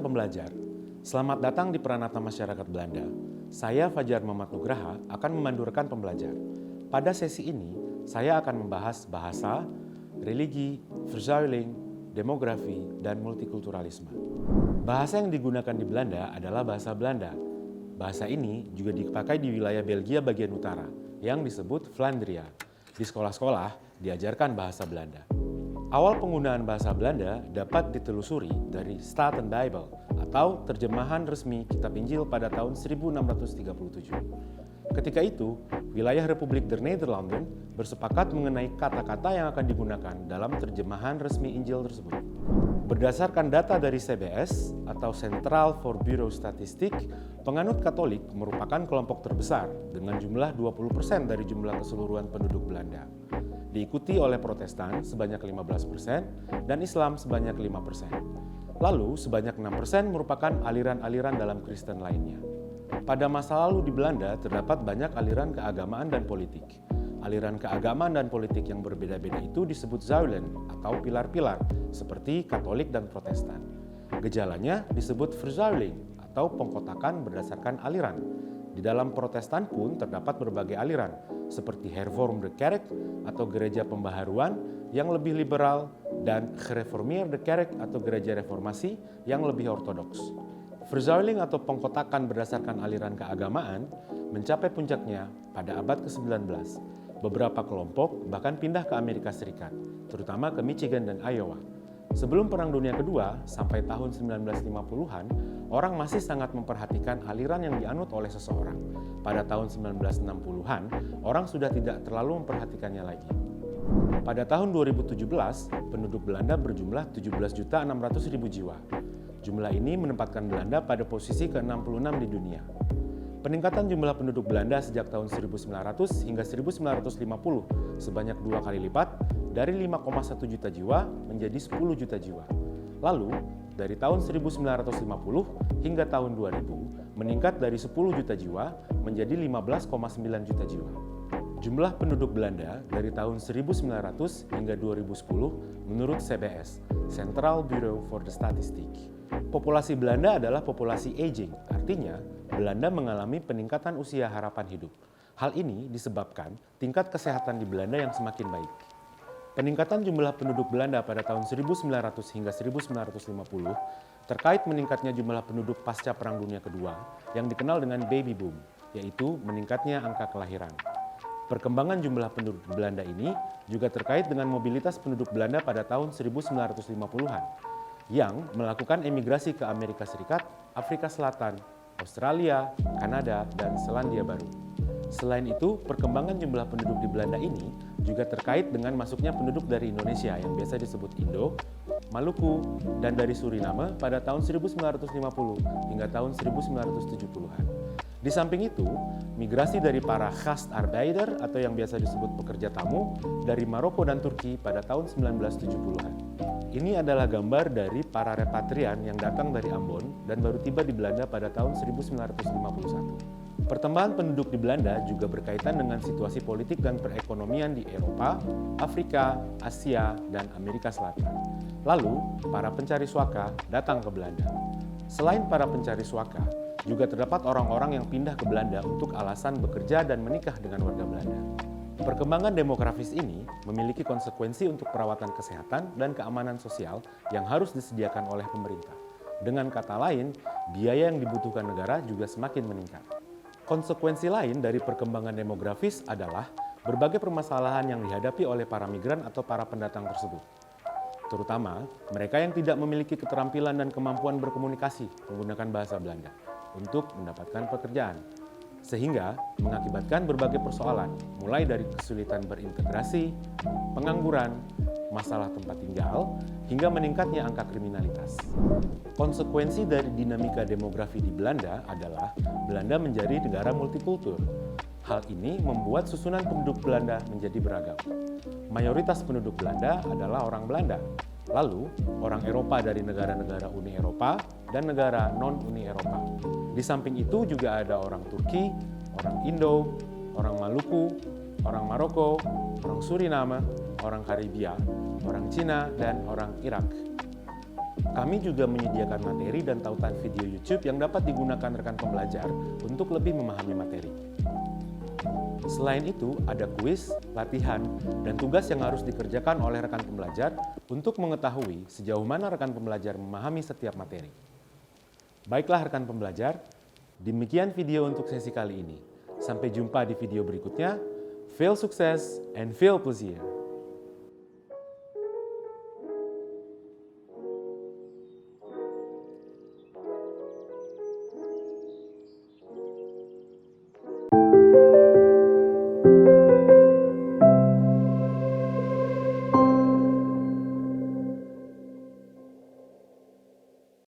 pembelajar, selamat datang di Peranata Masyarakat Belanda. Saya Fajar Muhammad Nugraha akan memandu rekan pembelajar. Pada sesi ini, saya akan membahas bahasa, religi, verzuiling, demografi, dan multikulturalisme. Bahasa yang digunakan di Belanda adalah bahasa Belanda. Bahasa ini juga dipakai di wilayah Belgia bagian utara, yang disebut Flandria. Di sekolah-sekolah diajarkan bahasa Belanda. Awal penggunaan bahasa Belanda dapat ditelusuri dari Statenbijbel atau terjemahan resmi Kitab Injil pada tahun 1637. Ketika itu, wilayah Republik der Nederlanden bersepakat mengenai kata-kata yang akan digunakan dalam terjemahan resmi Injil tersebut. Berdasarkan data dari CBS atau Central for Bureau Statistik, penganut Katolik merupakan kelompok terbesar dengan jumlah 20% dari jumlah keseluruhan penduduk Belanda. Diikuti oleh Protestan sebanyak 15% dan Islam sebanyak 5%. Lalu sebanyak 6% merupakan aliran-aliran dalam Kristen lainnya. Pada masa lalu di Belanda terdapat banyak aliran keagamaan dan politik. Aliran keagamaan dan politik yang berbeda-beda itu disebut zuilen atau pilar-pilar seperti Katolik dan Protestan. Gejalanya disebut verzuiling atau pengkotakan berdasarkan aliran. Di dalam Protestan pun terdapat berbagai aliran, seperti Hervormde Kerk atau gereja pembaharuan yang lebih liberal dan Gereformeerde Kerk atau gereja reformasi yang lebih ortodoks. Verzuiling atau pengkotakan berdasarkan aliran keagamaan mencapai puncaknya pada abad ke-19. Beberapa kelompok bahkan pindah ke Amerika Serikat, terutama ke Michigan dan Iowa. Sebelum Perang Dunia Kedua, sampai tahun 1950-an, orang masih sangat memperhatikan aliran yang dianut oleh seseorang. Pada tahun 1960-an, orang sudah tidak terlalu memperhatikannya lagi. Pada tahun 2017, penduduk Belanda berjumlah 17.600.000 jiwa. Jumlah ini menempatkan Belanda pada posisi ke-66 di dunia. Peningkatan jumlah penduduk Belanda sejak tahun 1900 hingga 1950 sebanyak 2 kali lipat, dari 5,1 juta jiwa menjadi 10 juta jiwa. Lalu, dari tahun 1950 hingga tahun 2000 meningkat dari 10 juta jiwa menjadi 15,9 juta jiwa. Jumlah penduduk Belanda dari tahun 1900 hingga 2010 menurut CBS, Central Bureau for the Statistics. Populasi Belanda adalah populasi aging, artinya Belanda mengalami peningkatan usia harapan hidup. Hal ini disebabkan tingkat kesehatan di Belanda yang semakin baik. Peningkatan jumlah penduduk Belanda pada tahun 1900 hingga 1950 terkait meningkatnya jumlah penduduk pasca Perang Dunia Kedua yang dikenal dengan baby boom, yaitu meningkatnya angka kelahiran. Perkembangan jumlah penduduk Belanda ini juga terkait dengan mobilitas penduduk Belanda pada tahun 1950-an yang melakukan emigrasi ke Amerika Serikat, Afrika Selatan, Australia, Kanada, dan Selandia Baru. Selain itu, perkembangan jumlah penduduk di Belanda ini juga terkait dengan masuknya penduduk dari Indonesia yang biasa disebut Indo, Maluku, dan dari Suriname pada tahun 1950 hingga tahun 1970-an. Di samping itu, migrasi dari para gastarbeider atau yang biasa disebut pekerja tamu dari Maroko dan Turki pada tahun 1970-an. Ini adalah gambar dari para repatrian yang datang dari Ambon dan baru tiba di Belanda pada tahun 1951. Pertambahan penduduk di Belanda juga berkaitan dengan situasi politik dan perekonomian di Eropa, Afrika, Asia, dan Amerika Selatan. Lalu, para pencari suaka datang ke Belanda. Selain para pencari suaka, juga terdapat orang-orang yang pindah ke Belanda untuk alasan bekerja dan menikah dengan warga Belanda. Perkembangan demografis ini memiliki konsekuensi untuk perawatan kesehatan dan keamanan sosial yang harus disediakan oleh pemerintah. Dengan kata lain, biaya yang dibutuhkan negara juga semakin meningkat. Konsekuensi lain dari perkembangan demografis adalah berbagai permasalahan yang dihadapi oleh para migran atau para pendatang tersebut. Terutama mereka yang tidak memiliki keterampilan dan kemampuan berkomunikasi menggunakan bahasa Belanda untuk mendapatkan pekerjaan. Sehingga mengakibatkan berbagai persoalan, mulai dari kesulitan berintegrasi, pengangguran, masalah tempat tinggal, hingga meningkatnya angka kriminalitas. Konsekuensi dari dinamika demografi di Belanda adalah Belanda menjadi negara multikultur. Hal ini membuat susunan penduduk Belanda menjadi beragam. Mayoritas penduduk Belanda adalah orang Belanda. Lalu, orang Eropa dari negara-negara Uni Eropa dan negara non-Uni Eropa. Di samping itu juga ada orang Turki, orang Indo, orang Maluku, orang Maroko, orang Suriname, orang Karibia, orang Cina, dan orang Irak. Kami juga menyediakan materi dan tautan video YouTube yang dapat digunakan rekan pembelajar untuk lebih memahami materi. Selain itu, ada kuis, latihan, dan tugas yang harus dikerjakan oleh rekan pembelajar untuk mengetahui sejauh mana rekan pembelajar memahami setiap materi. Baiklah rekan pembelajar, demikian video untuk sesi kali ini. Sampai jumpa di video berikutnya. Feel sukses and feel pleasure.